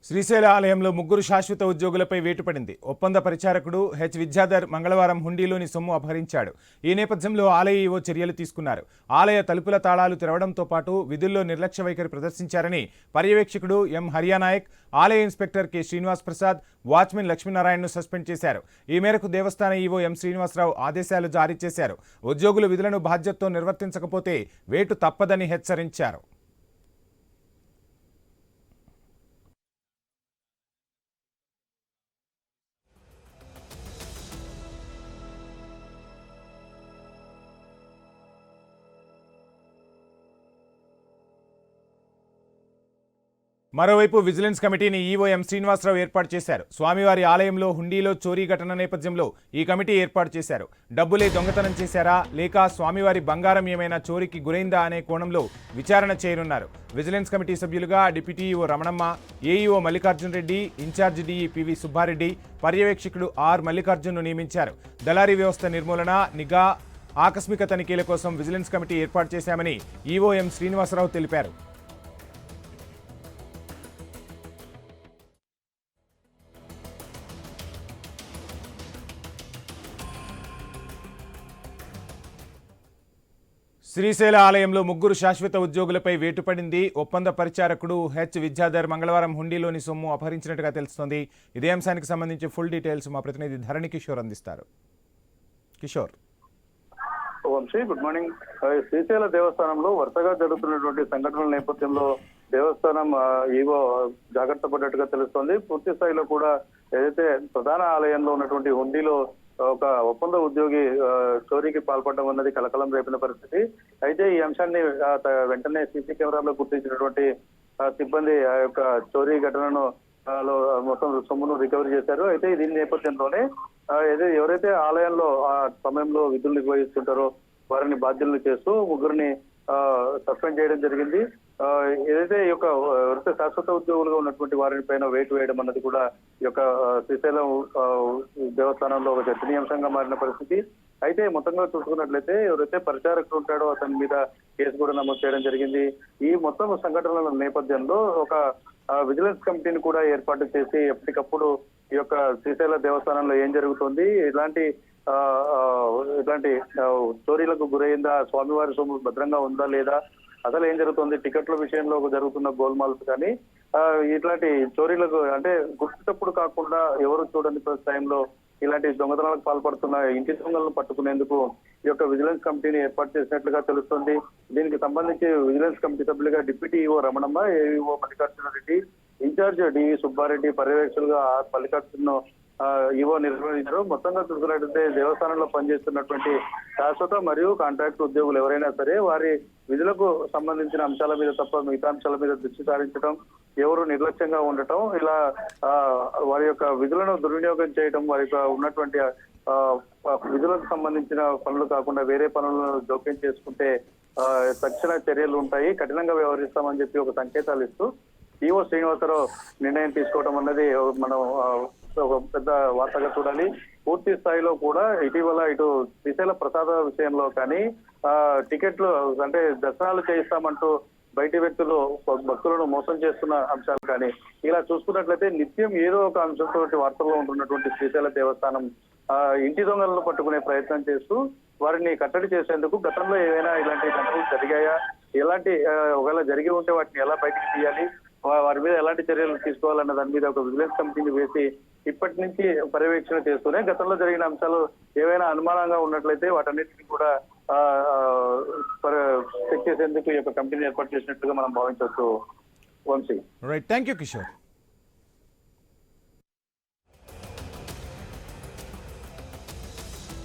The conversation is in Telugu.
శ్రీశైల ఆలయంలో ముగ్గురు శాశ్వత ఉద్యోగులపై వేటు పడింది. ఒప్పంద పరిచారకుడు హెచ్ విద్యాధర్ మంగళవారం హుండీలోని సొమ్ము అపహరించాడు. ఈ నేపథ్యంలో ఆలయ ఈవో చర్యలు తీసుకున్నారు. ఆలయ తలుపుల తాళాలు తెరవడంతో పాటు విధుల్లో నిర్లక్ష్య వైఖరి ప్రదర్శించారని పర్యవేక్షకుడు ఎం హరియానాయక్, ఆలయ inspector K Srinivas Prasad, watchman లక్ష్మీనారాయణను సస్పెండ్ చేశారు. ఈ మేరకు దేవస్థాన ఈవో ఎం శ్రీనివాసరావు ఆదేశాలు జారీ చేశారు. ఉద్యోగులు విధులను బాధ్యతతో నిర్వర్తించకపోతే వేటు తప్పదని హెచ్చరించారు. మరోవైపు విజిలెన్స్ కమిటీని ఈవో ఎం శ్రీనివాసరావు ఏర్పాటు చేశారు. స్వామివారి ఆలయంలో హుండీలో చోరీ ఘటన నేపథ్యంలో ఈ కమిటీ ఏర్పాటు చేశారు. డబ్బులే దొంగతనం చేశారా లేక స్వామివారి బంగారం ఏమైనా చోరీకి గురైందా అనే కోణంలో విచారణ చేయనున్నారు. విజిలెన్స్ కమిటీ సభ్యులుగా deputy EO Ramanamma, AEO Mallikarjun Reddy, incharge DE PV Subbareddy, పర్యవేక్షకుడు ఆర్ మల్లికార్జున్ను నియమించారు. దళారీ వ్యవస్థ నిర్మూలన, నిఘా, ఆకస్మిక తనిఖీల కోసం విజిలెన్స్ కమిటీ ఏర్పాటు చేశామని ఈవో ఎం శ్రీనివాసరావు తెలిపారు. శ్రీశైల ఆలయంలో ముగ్గురు శాశ్వత ఉద్యోగులపై వేటు పడింది. ఒప్పంద పరిచారకుడు హెచ్ విద్యాధర్ మంగళవారం హుండీలోని సొమ్ము అపహరించినట్టుగా తెలుస్తోంది. ఇదే అంశానికి సంబంధించి ఫుల్ డీటెయిల్స్ మా ప్రతినిధి ధరణి కిషోర్ అందిస్తారు. కిషోర్. Vamshi, good morning. శ్రీశైల దేవస్థానంలో వరుసగా జరుగుతున్నటువంటి సంఘటనల నేపథ్యంలో దేవస్థానం ఈవో జాగ్రత్త పడ్డట్టుగా తెలుస్తోంది. పూర్తి స్థాయిలో కూడా ఏదైతే ప్రధాన ఆలయంలో ఉన్నటువంటి హుండీలో ఒక ఒప్పంద ఉద్యోగి చోరీకి పాల్పడడం అన్నది కలకలం రేపిన పరిస్థితి. అయితే ఈ అంశాన్ని వెంటనే సీసీ కెమెరాలో గుర్తించినటువంటి సిబ్బంది ఆ యొక్క చోరీ ఘటనను మొత్తం సొమ్మును రికవరీ చేశారు. అయితే దీని నేపథ్యంలోనే ఎవరైతే ఆలయంలో ఆ సమయంలో విధులు నిర్వహిస్తుంటారో వారిని బాధ్యులను చేస్తూ ముగ్గురిని సస్పెండ్ చేయడం జరిగింది. ఏదైతే ఈ యొక్క ఎవరైతే శాశ్వత ఉద్యోగులుగా ఉన్నటువంటి వారి పైన వేటు వేయడం అన్నది కూడా ఈ యొక్క శ్రీశైలం దేవస్థానంలో ఒక చర్చనీయాంశంగా మారిన పరిస్థితి. అయితే మొత్తంగా చూసుకున్నట్లయితే ఎవరైతే పరిచారకుడు ఉంటాడో అతని మీద కేసు కూడా నమోదు చేయడం జరిగింది. ఈ మొత్తం సంఘటనల నేపథ్యంలో ఒక విజిలెన్స్ కమిటీని కూడా ఏర్పాటు చేసి ఎప్పటికప్పుడు ఈ యొక్క శ్రీశైల దేవస్థానంలో ఏం జరుగుతుంది, ఇలాంటి చోరీలకు గురైందా, స్వామివారి సొమ్ము భద్రంగా ఉందా లేదా, అసలు ఏం జరుగుతుంది, టికెట్ల విషయంలో జరుగుతున్న గోల్మాల్స్ కానీ ఇట్లాంటి చోరీలకు అంటే గుర్తుటప్పుడు కాకుండా ఎవరు చూడని టైంలో ఇలాంటి దొంగతనాలకు పాల్పడుతున్న ఇంటి దొంగలను పట్టుకునేందుకు ఈ యొక్క విజిలెన్స్ కమిటీని ఏర్పాటు చేసినట్లుగా తెలుస్తుంది. దీనికి సంబంధించి విజిలెన్స్ కమిటీ సభ్యులుగా deputy EO Ramanamma, AEO Mallikarjuna Reddy, incharge DV Subbareddy, పర్యవేక్షకులుగా మల్లికార్జున్ ఈవో నిర్వహించారు. మొత్తంగా చూసుకున్నట్లయితే దేవస్థానంలో పనిచేస్తున్నటువంటి శాశ్వత మరియు కాంట్రాక్ట్ ఉద్యోగులు ఎవరైనా సరే వారి విధులకు సంబంధించిన అంశాల మీద తప్ప మిగతా అంశాల మీద దృష్టి సారించడం, ఎవరు నిర్లక్ష్యంగా ఉండటం, ఇలా వారి యొక్క విధులను దుర్వినియోగం చేయడం, వారి యొక్క ఉన్నటువంటి విధులకు సంబంధించిన పనులు కాకుండా వేరే పనులను జోక్యం చేసుకుంటే తక్షణ చర్యలు ఉంటాయి, కఠినంగా వ్యవహరిస్తామని చెప్పి ఒక సంకేతాలు ఇస్తూ ఈవో శ్రీనివాసరావు నిర్ణయం తీసుకోవడం అన్నది మనం ఒక పెద్ద వార్తగా చూడాలి. పూర్తి స్థాయిలో కూడా ఇటీవల ఇటు శ్రీశైల ప్రసాద విషయంలో కానీ టికెట్లు అంటే దర్శనాలు చేయిస్తామంటూ బయటి వ్యక్తులు భక్తులను మోసం చేస్తున్న అంశాలు కానీ ఇలా చూసుకున్నట్లయితే నిత్యం ఏదో ఒక అంశంతో వార్తల్లో ఉంటున్నటువంటి శ్రీశైల దేవస్థానం ఇంటి దొంగలను పట్టుకునే ప్రయత్నం చేస్తూ వారిని కట్టడి చేసేందుకు గతంలో ఏవైనా ఇలాంటి ఘటనలు జరిగాయా, ఎలాంటి ఒకవేళ జరిగి ఉంటే వాటిని ఎలా బయటికి తీయాలి, వారి మీద ఎలాంటి చర్యలు తీసుకోవాలన్న దాని మీద ఒక విజిలెన్స్ కమిటీని వేసి ఇప్పటి నుంచి పర్యవేక్షణ చేస్తూనే గతంలో జరిగిన అంశాలు ఏవైనా అనుమానంగా ఉన్నట్లయితే వాటన్నిటిని కూడా చెక్ చేసేందుకు ఈ యొక్క కమిటీని ఏర్పాటు చేసినట్లుగా మనం భావించవచ్చు. Vamshi. Right, thank you Kishore.